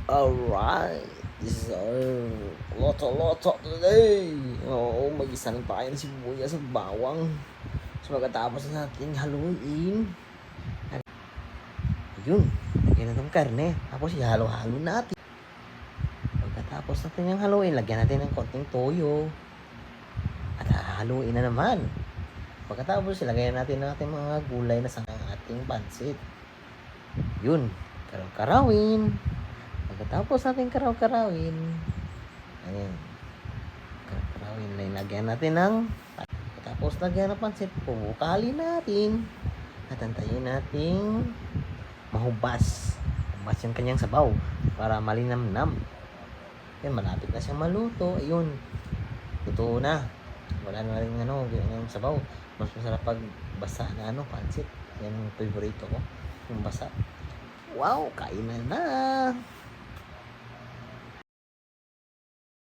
Alright, this is our loto today. Oo, mag-isa lang tayo ng sibuyas at bawang. So pagkatapos na natin haluin, yun, lagyan natin ng karne. Tapos ihalo-halo natin. Pagkatapos natin yung haluin, lagyan natin ng konting toyo. At hahaluin na naman. Pagkatapos, ilagay natin mga gulay na sa ating pansit. Yun, karaw-karawin. Pagkatapos natin karaw-karawin, ayan, karaw-karawin na ilagyan natin ng, tapos lagyan ng pansit, pubukalin natin, at antayin natin mahubas yung kanyang sabaw, para malinamnam. Yan, malapit na siyang maluto, ayun, luto na, wala na rin yung sabaw. Mas masarap pag basa na pansit, yan yung favorito ko, yung basa. Wow, kain na.